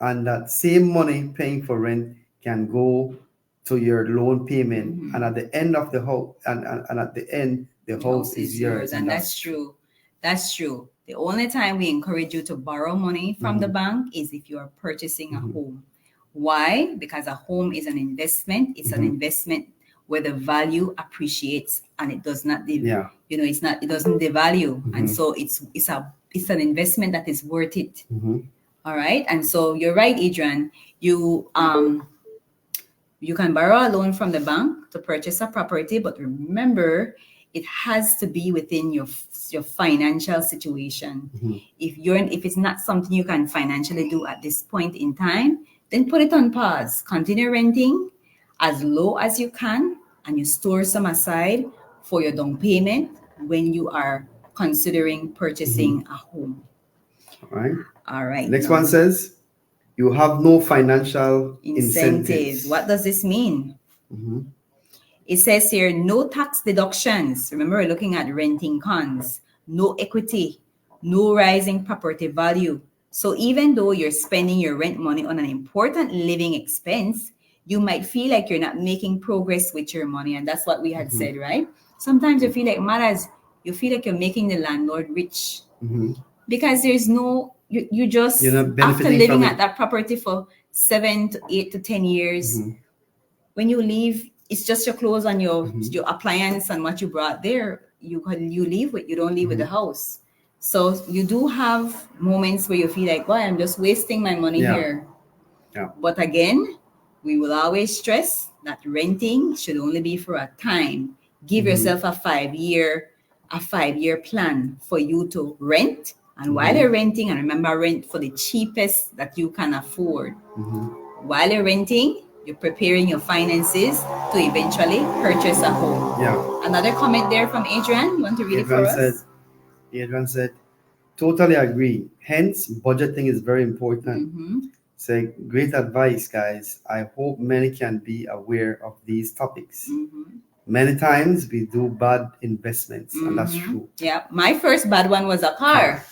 and that same money paying for rent can go to your loan payment, and at the end of the house, and at the end the house is yours. And that's true. That's true. The only time we encourage you to borrow money from the bank is if you are purchasing a home. Why? Because a home is an investment. It's an investment where the value appreciates and it does not, it doesn't devalue, and so it's an investment that is worth it. All right, and so you're right, Adrian. You can borrow a loan from the bank to purchase a property, but remember, it has to be within your financial situation. If it's not something you can financially do at this point in time, then put it on pause. Continue renting as low as you can, and you store some aside for your down payment when you are considering purchasing a home. All right. Next one says, you have no financial incentives. What does this mean? It says here, no tax deductions. Remember, we're looking at renting cons. No equity, no rising property value. So even though you're spending your rent money on an important living expense, you might feel like you're not making progress with your money. And that's what we had said, right? Sometimes you feel like you feel like you're making the landlord rich because there's no, you just, after living at that property for 7 to 8 to 10 years, when you leave, it's just your clothes and your appliance and what you brought there. You leave with, you don't leave with the house. So you do have moments where you feel like, well, I'm just wasting my money here. But again, we will always stress that renting should only be for a time. Give yourself a 5-year plan for you to rent. And while you're renting, and remember, rent for the cheapest that you can afford. While you're renting, you're preparing your finances to eventually purchase a home. Another comment there from Adrian. You want to read it for us? Adrian said, totally agree. Hence, budgeting is very important. Say, great advice, guys. I hope many can be aware of these topics. Many times we do bad investments, and that's true. Yeah, my first bad one was a car.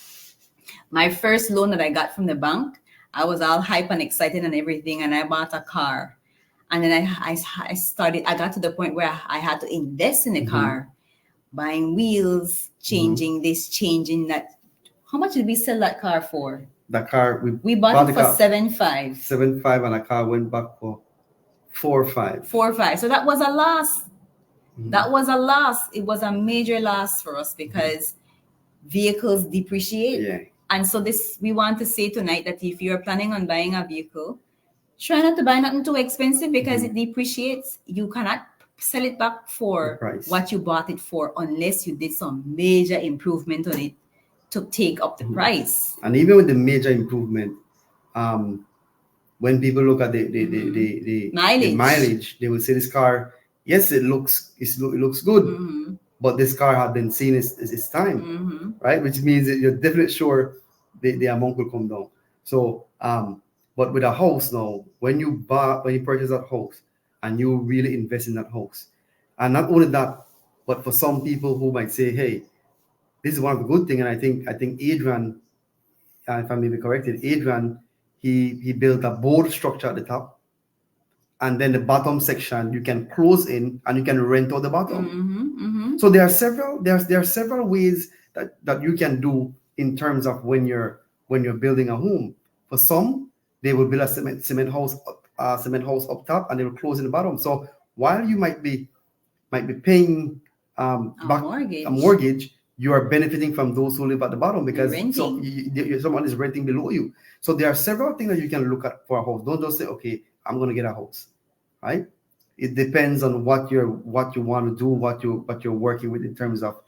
My first loan that I got from the bank, I was all hype and excited and everything, and I bought a car. And then I got to the point where I had to invest in the car, buying wheels, changing this, changing that. How much did we sell that car for? The car We bought it for car 7.5. 7.5, and the car went back for 4.5. 4.5. So that was a loss. Mhm. That was a loss. It was a major loss for us because vehicles depreciate. Yeah. And so this we want to say tonight that if you're planning on buying a vehicle, try not to buy nothing too expensive because it depreciates. You cannot sell it back The for price. what you bought it for unless you did some major improvement on it to take up the price. And even with the major improvement, when people look at the Mileage. mileage, they will say this car, yes, it looks good, but this car had been seen its time, right? Which means that you're definitely sure the amount will come down. So, but with a house now, when you purchase that house and you really invest in that house, and not only that, but for some people who might say, hey, this is one of the good things, and I think Adrian, if I may be corrected, Adrian, he built a board structure at the top, and then the bottom section you can close in and you can rent out the bottom. So there are several ways that you can do in terms of when you're building a home. For some, they will build a cement house up top, and they will close in the bottom. So while you might be paying back a mortgage, you are benefiting from those who live at the bottom because someone is renting below you. So there are several things that you can look at for a house. Don't just say, okay, I'm going to get a house, right? It depends on what you want to do, what you're working with in terms of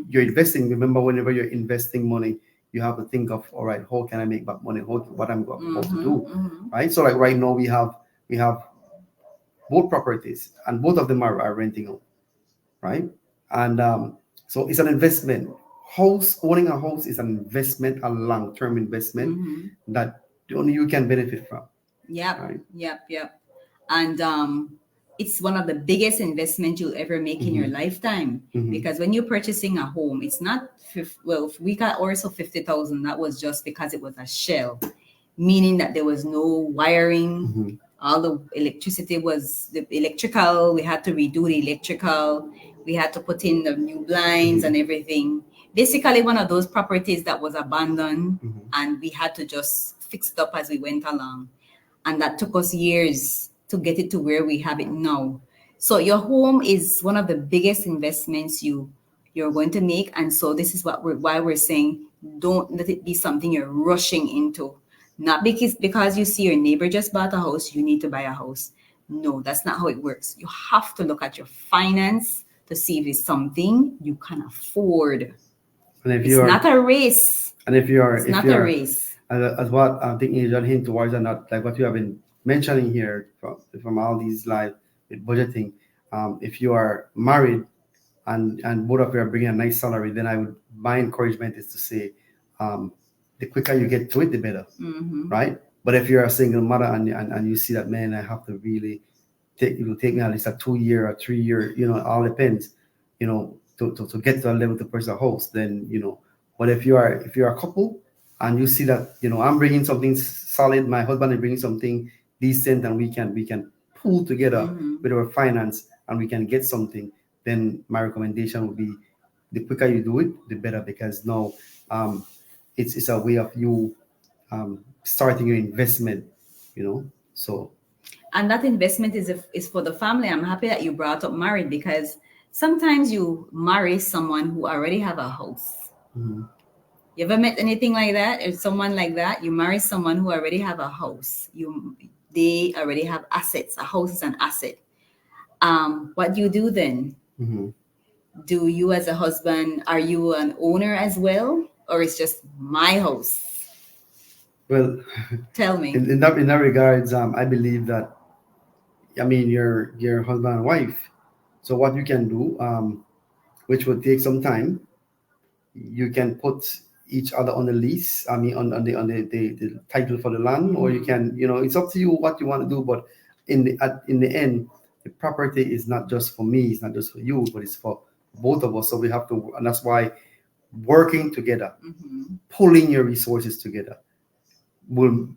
you're investing. Remember, whenever you're investing money, you have to think of, all right, how can I make back money? What I'm about to do, right? So like right now we have both properties, and both of them are renting out, right? And so it's an investment. Owning a house is an investment, a long-term investment that only you can benefit from. Yep, right? yep. And it's one of the biggest investments you'll ever make in your lifetime because when you're purchasing a home, it's not we got also 50,000. That was just because it was a shell, meaning that there was no wiring. All the electricity was the electrical. We had to redo the electrical. We had to put in the new blinds and everything. Basically, one of those properties that was abandoned, and we had to just fix it up as we went along. And that took us years to get it to where we have it now. So your home is one of the biggest investments you're going to make. And so this is why we're saying don't let it be something you're rushing into. Not because you see your neighbor just bought a house, you need to buy a house. No, that's not how it works. You have to look at your finance to see if it's something you can afford. And if it's not a race. And if you are, it's not a race. As what I'm thinking is hint towards, and not like what you have been mentioning here from all these live with budgeting. If you are married and both of you are bringing a nice salary, then my encouragement is to say, the quicker you get to it, the better, right? But if you're a single mother and you see that, man, I have to really it will take me at least a 2 year or 3 year, it all depends, to get to a level to purchase a house, then But if you're a couple and you see that I'm bringing something solid, my husband is bringing something decent, and we can pull together with our finance and we can get something, then my recommendation would be the quicker you do it, the better, because now it's a way of you starting your investment, so. And that investment is for the family. I'm happy that you brought up married, because sometimes you marry someone who already have a house. You ever met anything like that? Or someone like that? You marry someone who already have a house. They already have assets. A house is an asset. What do you do then? Do you, as a husband, are you an owner as well, or it's just my house? Well, tell me. In that regards, I believe that, your husband and wife. So what you can do, which will take some time, you can put each other on the lease. On the title for the land, or you can, it's up to you what you want to do. But in the end, the property is not just for me, it's not just for you, but it's for both of us. So we have to, and that's why working together, pulling your resources together, will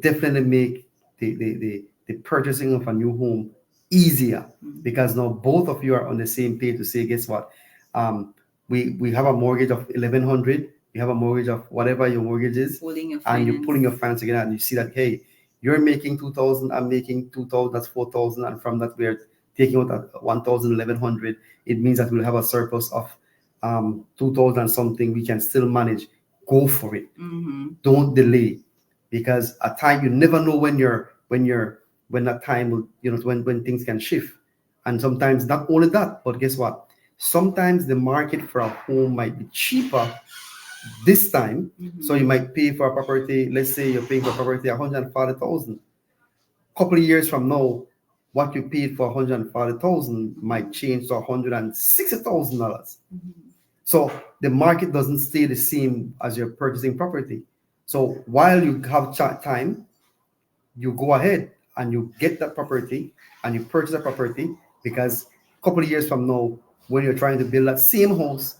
definitely make the purchasing of a new home easier, because now both of you are on the same page to say, guess what, we have a mortgage of 1,100. you have a mortgage of whatever your mortgage is, and you're pulling your finance together, and you see that, hey, you're making 2,000, I'm making 2,000, that's 4,000, and from that we're taking out at 1,000, 1,100. It means that we'll have a surplus of 2,000 something. We can still manage. Go for it. Don't delay, because at time you never know when that time will, when things can shift. And sometimes not only that, but guess what? Sometimes the market for a home might be cheaper this time. So you might pay for a property. Let's say you're paying for a property 140,000. Couple of years from now, what you paid for 140,000 might change to $160,000. So the market doesn't stay the same as you're purchasing property. So while you have time, you go ahead and you get that property and you purchase a property, because a couple of years from now, when you're trying to build that same house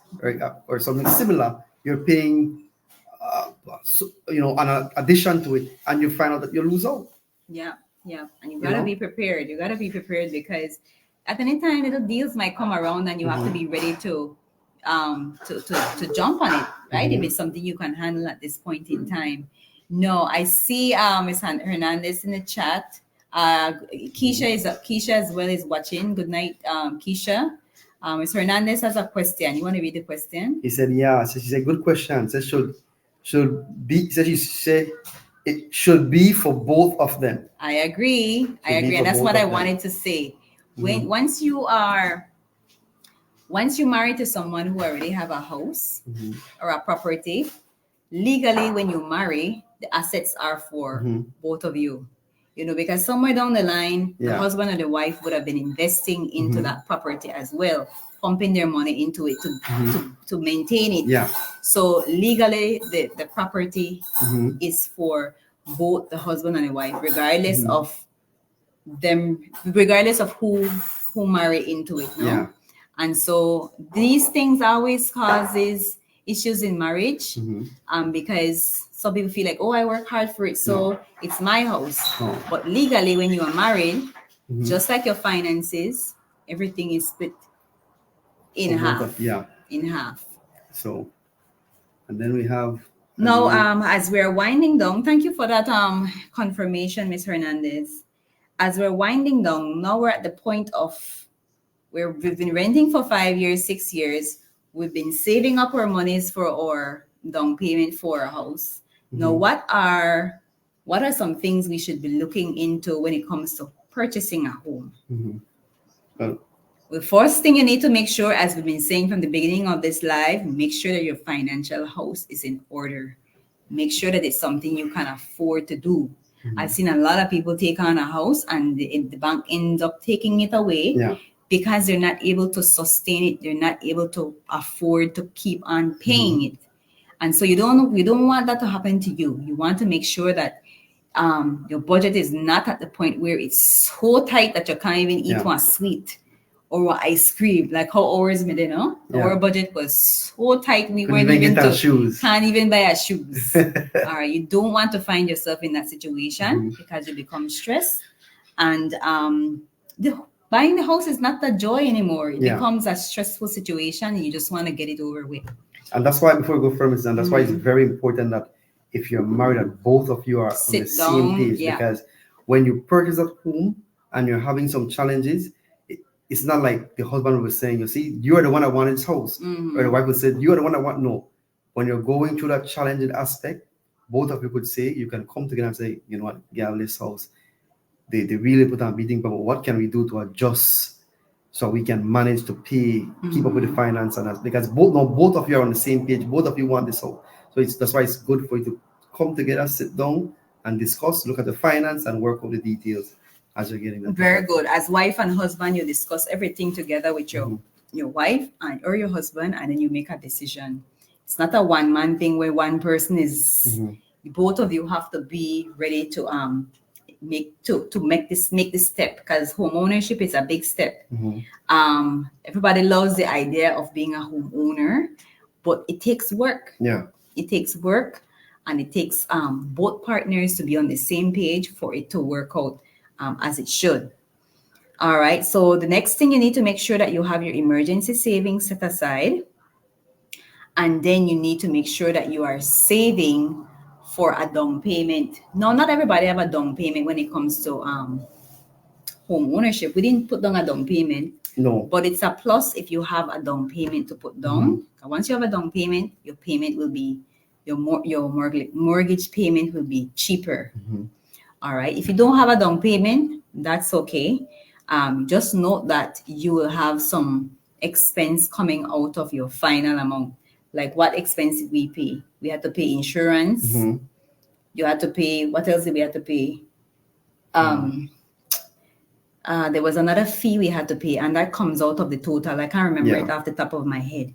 or something similar, you're paying, an addition to it, and you find out that you lose out. Yeah, and you gotta be prepared. You gotta be prepared, because at any time little deals might come around, and you have to be ready to jump on it, right? If it's something you can handle at this point in time. No, I see Ms. Hernandez in the chat. Keisha as well is watching. Good night, Keisha. Ms. Hernandez has a question. You want to read the question? He said, yeah. So she said, good question. Said she said it should be for both of them. I agree. And that's what I wanted to say. Once you marry to someone who already have a house or a property, legally, when you marry, the assets are for both of you. Because somewhere down the line, the husband or the wife would have been investing into that property as well, pumping their money into it to maintain it. Yeah. So legally, the property is for both the husband and the wife, regardless of who marry into it. No? Yeah. And so these things always causes issues in marriage, because some people feel like, oh, I work hard for it, so it's my house. But legally, when you are married, just like your finances, everything is split in half. In half. So, and then we have now, as we're winding down, thank you for that confirmation, Ms. Hernandez. As we're winding down, now we're at the point of where we've been renting for 5 years, 6 years. We've been saving up our monies for our down payment for our house. Now, what are some things we should be looking into when it comes to purchasing a home? Well, the first thing you need to make sure, as we've been saying from the beginning of this live, make sure that your financial house is in order. Make sure that it's something you can afford to do. I've seen a lot of people take on a house and the bank ends up taking it away because they're not able to sustain it. They're not able to afford to keep on paying it. And so you don't want that to happen to you. You want to make sure that your budget is not at the point where it's so tight that you can't even eat one sweet or one ice cream. Like how ours made it, no? Our budget was so tight we weren't even can't even buy our shoes. All right, you don't want to find yourself in that situation because you become stressed, and buying the house is not the joy anymore. It becomes a stressful situation, and you just want to get it over with. And that's why, before we go further, and that's why it's very important that if you're married, that both of you are on the same page. Because when you purchase a home and you're having some challenges, it's not like the husband was saying, you see, you are the one that wanted this house. Or the wife would say, you are the one that want. No. When you're going through that challenging aspect, both of you could say, you can come together and say, you know what, get out of this house. They really put on meeting, but what can we do to adjust so we can manage to pay, keep up with the finance and that? Because both of you are on the same page. Both of you want this house. So that's why it's good for you to come together, sit down and discuss, look at the finance and work out the details as you're getting that. Very good. As wife and husband, you discuss everything together with your wife or your husband, and then you make a decision. It's not a one-man thing where one person is, both of you have to be ready to make this step, because home ownership is a big step. Everybody loves the idea of being a homeowner, but it takes work. It takes work, and it takes both partners to be on the same page for it to work out as it should. All right, so the next thing, you need to make sure that you have your emergency savings set aside. And then you need to make sure that you are saving for a down payment. No, not everybody have a down payment when it comes to home ownership. We didn't put down a down payment. No. But it's a plus if you have a down payment to put down. And once you have a down payment, your payment will be your mortgage payment will be cheaper. All right. If you don't have a down payment, that's okay. Just note that you will have some expense coming out of your final amount. Like what expense did we pay? We had to pay insurance. You had to pay, what else did we have to pay? There was another fee we had to pay, and that comes out of the total. I can't remember it off the top of my head.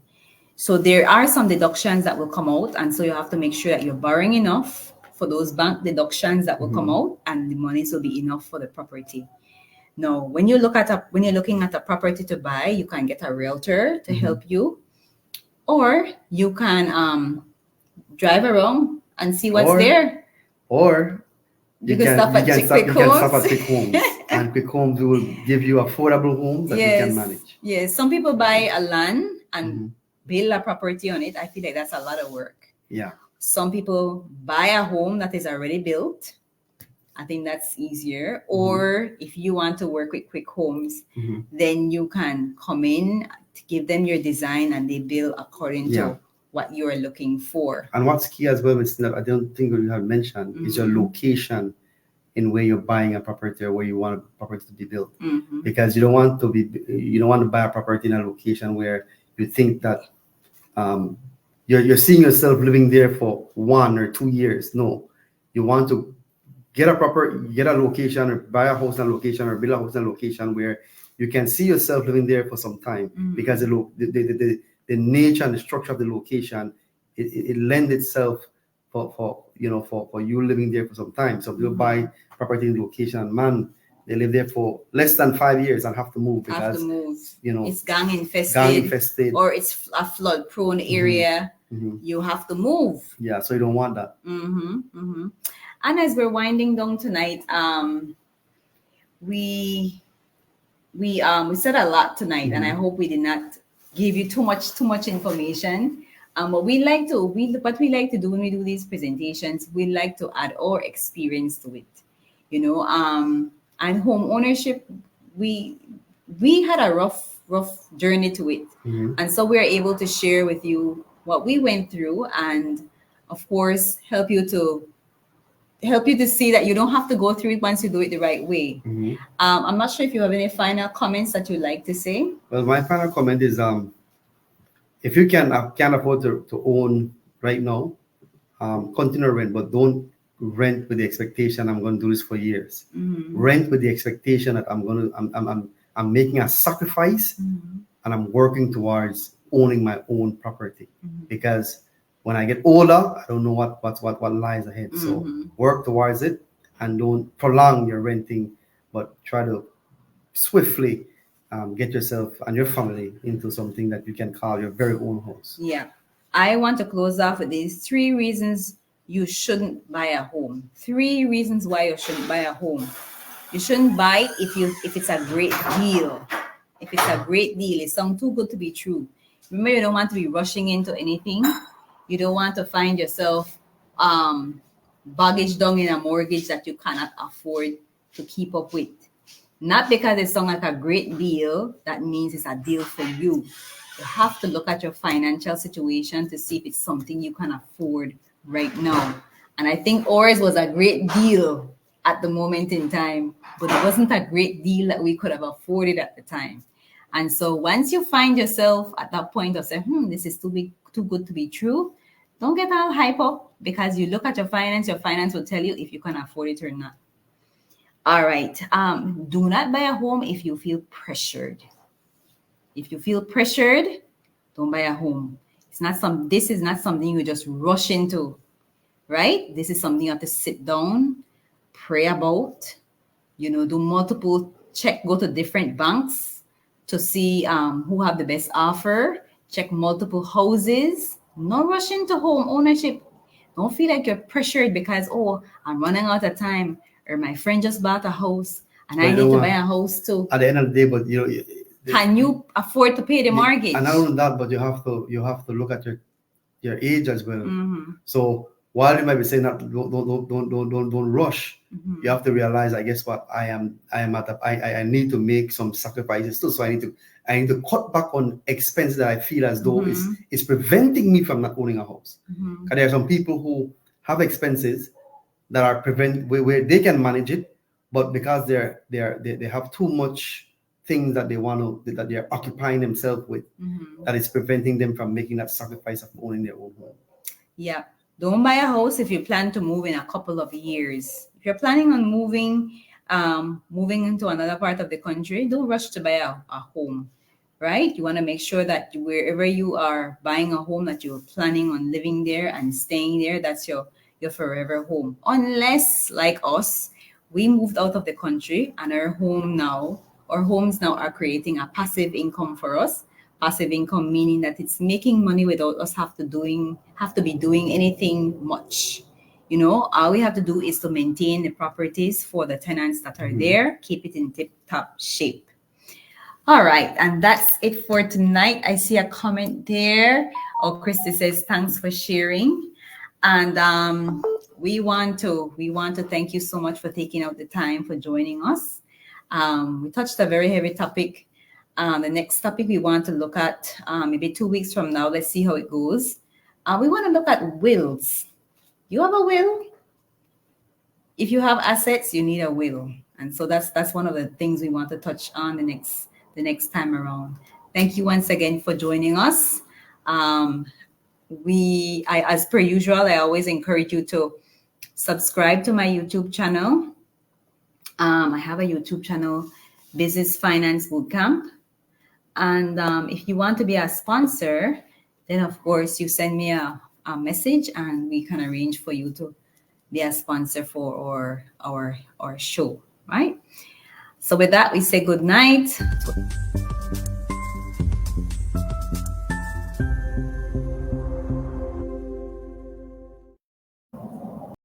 So there are some deductions that will come out, and so you have to make sure that you're borrowing enough for those bank deductions that will come out, and the monies will be enough for the property. Now, when you're looking at a property to buy, you can get a realtor to help you, or you can drive around and see what's there. Or you can stop at Quick Homes. And Quick Homes will give you affordable homes that you can manage. Yes, some people buy a land and build a property on it. I feel like that's a lot of work. Yeah. Some people buy a home that is already built. I think that's easier. Or if you want to work with Quick Homes, then you can come in, give them your design, and they build according to what you are looking for. And what's key as well, I don't think we have mentioned, is your location in where you're buying a property or where you want a property to be built. Because you don't want to buy a property in a location where you think that you're seeing yourself living there for 1 or 2 years. No, you want to get a location, or buy a house in a location, or build a house in a location where you can see yourself living there for some time. Because the nature and the structure of the location, it lends itself for you living there for some time. So if you buy property in the location, and man, they live there for less than 5 years and have to move because it's gang infested, or it's a flood prone area. You have to move. Yeah, so you don't want that. And as we're winding down tonight, we said a lot tonight, and I hope we did not give you too much information. What we like to do when we do these presentations, we like to add our experience to it, and home ownership. We had a rough journey to it, and so we're able to share with you what we went through, and of course help you to see that you don't have to go through it once you do it the right way. I'm not sure if you have any final comments that you'd like to say. Well, my final comment is if you can't afford to own right now, continue to rent, but don't rent with the expectation I'm going to do this for years. Rent with the expectation that I'm making a sacrifice, and I'm working towards owning my own property. Because when I get older, I don't know what lies ahead. So work towards it, and don't prolong your renting, but try to swiftly get yourself and your family into something that you can call your very own house. Yeah. I want to close off with these 3 reasons you shouldn't buy a home. 3 reasons why you shouldn't buy a home. You shouldn't buy it if it's a great deal. If it's a great deal, it sounds too good to be true. Remember, you don't want to be rushing into anything. You don't want to find yourself baggage down in a mortgage that you cannot afford to keep up with. Not because it sounds like a great deal, that means it's a deal for you. You have to look at your financial situation to see if it's something you can afford right now. And I think ours was a great deal at the moment in time, but it wasn't a great deal that we could have afforded at the time. And so once you find yourself at that point of saying, this is too good to be true, don't get all hype up, because you look at your finance will tell you if you can afford it or not. All right. Do not buy a home if you feel pressured. If you feel pressured, don't buy a home. This is not something you just rush into, right? This is something you have to sit down, pray about, do multiple go to different banks to see who have the best offer, check multiple houses. No rush into home ownership. Don't feel like you're pressured because, I'm running out of time, or my friend just bought a house and I need to buy a house too. At the end of the day, but can you afford to pay the mortgage? And not only that, but you have to look at your your age as well. So while you might be saying that don't rush, you have to realize, I guess what I am at I need to make some sacrifices too. So I need to cut back on expenses that I feel as though is preventing me from not owning a house. Because there are some people who have expenses that are where they can manage it, but because they have too much things that that they're occupying themselves with, that is preventing them from making that sacrifice of owning their own home. Yeah. Don't buy a house if you plan to move in a couple of years. If you're planning on moving into another part of the country, don't rush to buy a home, right? You want to make sure that wherever you are buying a home, that you're planning on living there and staying there. That's your forever home. Unless, like us, we moved out of the country and our homes now are creating a passive income for us. Passive income meaning that it's making money without us have to be doing anything much. All we have to do is to maintain the properties for the tenants that are there, keep it in tip-top shape. All right, and that's it for tonight. I see a comment there. Oh, Christy says, thanks for sharing. And we want to thank you so much for taking out the time for joining us. We touched a very heavy topic. The next topic we want to look at maybe 2 weeks from now. Let's see how it goes. We want to look at wills. You have a will? If you have assets, you need a will. And so that's one of the things we want to touch on the next time around. Thank you once again for joining us. As per usual, I always encourage you to subscribe to my YouTube channel. I have a YouTube channel, Business Finance Bootcamp. And if you want to be a sponsor, then of course you send me a message and we can arrange for you to be a sponsor for our show, right? So with that, we say good night.